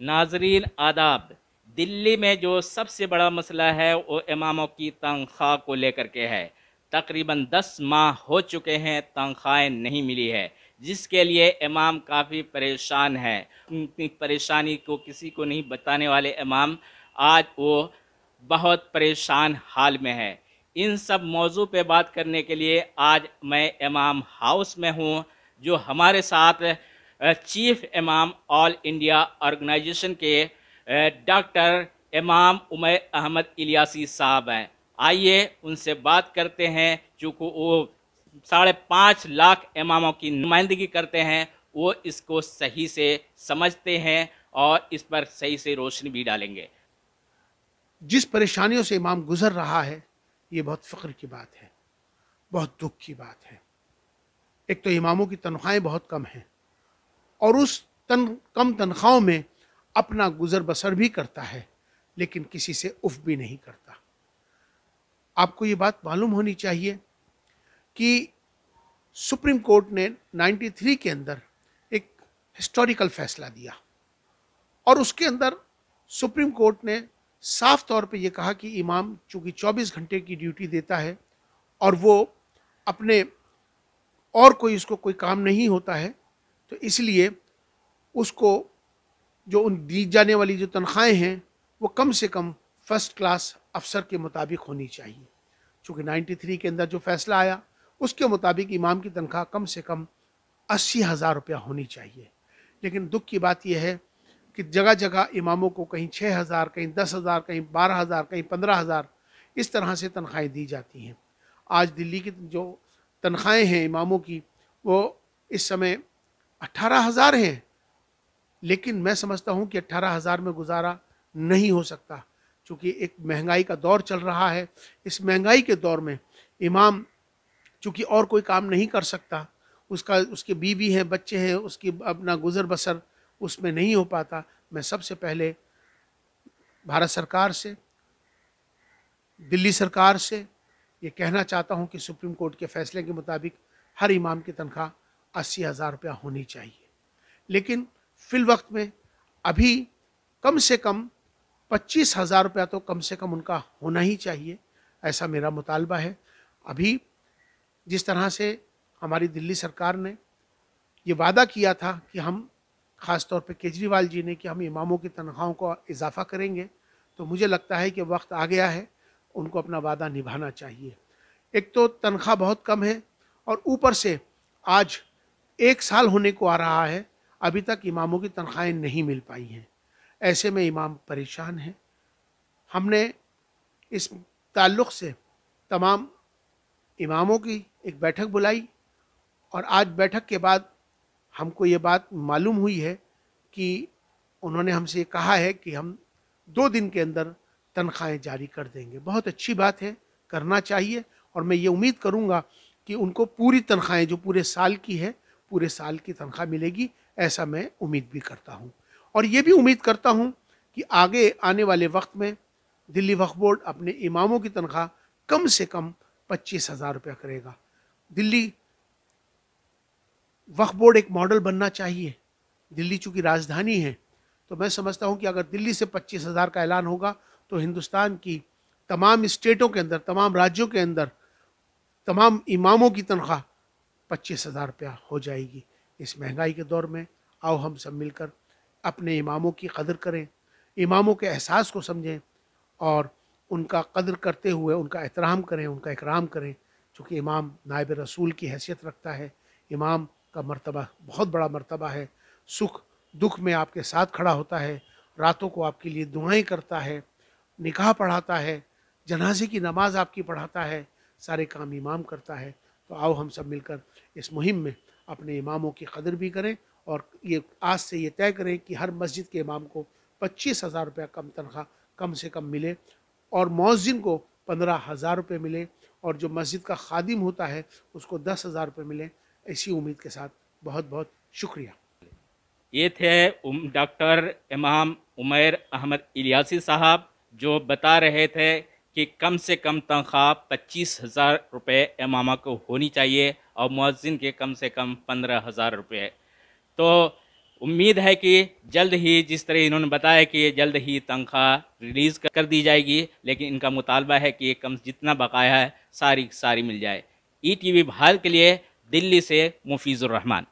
नाजरीन आदाब। दिल्ली में जो सबसे बड़ा मसला है वो इमामों की तनख्वाह को लेकर के है। तकरीबन 10 माह हो चुके हैं, तनख्वाहें नहीं मिली है, जिसके लिए इमाम काफ़ी परेशान है। अपनी परेशानी को किसी को नहीं बताने वाले इमाम आज वो बहुत परेशान हाल में है। इन सब मौजू पे बात करने के लिए आज मैं इमाम हाउस में हूँ। जो हमारे साथ चीफ इमाम ऑल इंडिया ऑर्गेनाइजेशन के डॉक्टर इमाम उमैर अहमद इलियासी साहब हैं। आइए उनसे बात करते हैं। चूँकि वो 5.5 लाख इमामों की नुमाइंदगी करते हैं, वो इसको सही से समझते हैं और इस पर सही से रोशनी भी डालेंगे। जिस परेशानियों से इमाम गुजर रहा है, ये बहुत फ़ख्र की बात है, बहुत दुख की बात है। एक तो इमामों की तनख्वाहें बहुत कम हैं और उस कम तनख्वाहों में अपना गुजर बसर भी करता है, लेकिन किसी से उफ भी नहीं करता। आपको ये बात मालूम होनी चाहिए कि सुप्रीम कोर्ट ने 93 के अंदर एक हिस्टोरिकल फैसला दिया और उसके अंदर सुप्रीम कोर्ट ने साफ तौर पे ये कहा कि इमाम चूंकि 24 घंटे की ड्यूटी देता है और वो अपने और कोई उसको कोई काम नहीं होता है, तो इसलिए उसको जो उन दी जाने वाली जो तनख्वाहें हैं वो कम से कम फर्स्ट क्लास अफसर के मुताबिक होनी चाहिए। चूँकि 93 के अंदर जो फैसला आया उसके मुताबिक इमाम की तनख्वाह कम से कम 80,000 रुपया होनी चाहिए। लेकिन दुख की बात यह है कि जगह जगह इमामों को कहीं 6,000, कहीं 10,000, कहीं 12,000, कहीं 15,000 इस तरह से तनख्वाहें दी जाती हैं। आज दिल्ली की जो तनख्वाहें हैं इमामों की, वो इस समय 18,000 हैं, लेकिन मैं समझता हूँ कि 18,000 में गुजारा नहीं हो सकता, चूँकि एक महंगाई का दौर चल रहा है। इस महंगाई के दौर में इमाम चूँकि और कोई काम नहीं कर सकता, उसकी बीवी हैं, बच्चे हैं, उसकी अपना गुजर बसर उसमें नहीं हो पाता। मैं सबसे पहले भारत सरकार से, दिल्ली सरकार से ये कहना चाहता हूँ कि सुप्रीम कोर्ट के फैसले के मुताबिक हर इमाम की तनख्वाह 80,000 रुपया होनी चाहिए। लेकिन फिल वक्त में अभी कम से कम 25,000 रुपया तो कम से कम उनका होना ही चाहिए, ऐसा मेरा मुतालबा है। अभी जिस तरह से हमारी दिल्ली सरकार ने ये वादा किया था कि हम, ख़ास तौर पे केजरीवाल जी ने, कि हम इमामों की तनख्वाहों को इजाफ़ा करेंगे, तो मुझे लगता है कि वक्त आ गया है, उनको अपना वादा निभाना चाहिए। एक तो तनख्वाह बहुत कम है और ऊपर से आज 1 साल होने को आ रहा है, अभी तक इमामों की तनख्वाहें नहीं मिल पाई हैं। ऐसे में इमाम परेशान हैं। हमने इस ताल्लुक़ से तमाम इमामों की एक बैठक बुलाई और आज बैठक के बाद हमको ये बात मालूम हुई है कि उन्होंने हमसे कहा है कि हम 2 दिन के अंदर तनख्वाहें जारी कर देंगे। बहुत अच्छी बात है, करना चाहिए और मैं ये उम्मीद करूँगा कि उनको पूरी तनख्वाहें जो पूरे साल की है, पूरे साल की तनख्वाह मिलेगी, ऐसा मैं उम्मीद भी करता हूँ। और ये भी उम्मीद करता हूँ कि आगे आने वाले वक्त में दिल्ली वक्फ बोर्ड अपने इमामों की तनख्वाह कम से कम 25,000 रुपया करेगा। दिल्ली वक्फ बोर्ड एक मॉडल बनना चाहिए। दिल्ली चूँकि राजधानी है, तो मैं समझता हूँ कि अगर दिल्ली से 25,000 का ऐलान होगा तो हिंदुस्तान की तमाम स्टेटों के अंदर, तमाम राज्यों के अंदर तमाम इमामों की तनख्वाह 25,000 रुपया हो जाएगी। इस महंगाई के दौर में आओ हम सब मिलकर अपने इमामों की कदर करें, इमामों के एहसास को समझें और उनका कदर करते हुए उनका एहतराम करें, उनका इकराम करें। चूँकि इमाम नायब रसूल की हैसियत रखता है, इमाम का मर्तबा बहुत बड़ा मर्तबा है। सुख दुख में आपके साथ खड़ा होता है, रातों को आपके लिए दुआएं करता है, निकाह पढ़ाता है, जनाजे की नमाज आपकी पढ़ाता है, सारे काम इमाम करता है। तो आओ हम सब मिलकर इस मुहिम में अपने इमामों की कदर भी करें और ये आज से ये तय करें कि हर मस्जिद के इमाम को 25,000 रुपया कम तनख्वाह कम से कम मिले और मौज़िन को 15,000 रुपये मिले और जो मस्जिद का खादिम होता है उसको 10,000 रुपये मिले। इसी उम्मीद के साथ बहुत बहुत शुक्रिया। ये थे डॉक्टर इमाम उमैर अहमद इलियासी साहब, जो बता रहे थे कि कम से कम तनख्वाह 25,000 रुपये इमामा को होनी चाहिए और मुअज्जिन के कम से कम 15,000 रुपये। तो उम्मीद है कि जल्द ही, जिस तरह इन्होंने बताया कि जल्द ही तनख्वाह रिलीज़ कर दी जाएगी, लेकिन इनका मुतालबा है कि कम जितना बकाया है सारी सारी मिल जाए। ETV भारत के लिए दिल्ली से मुफीज़ुर रहमान।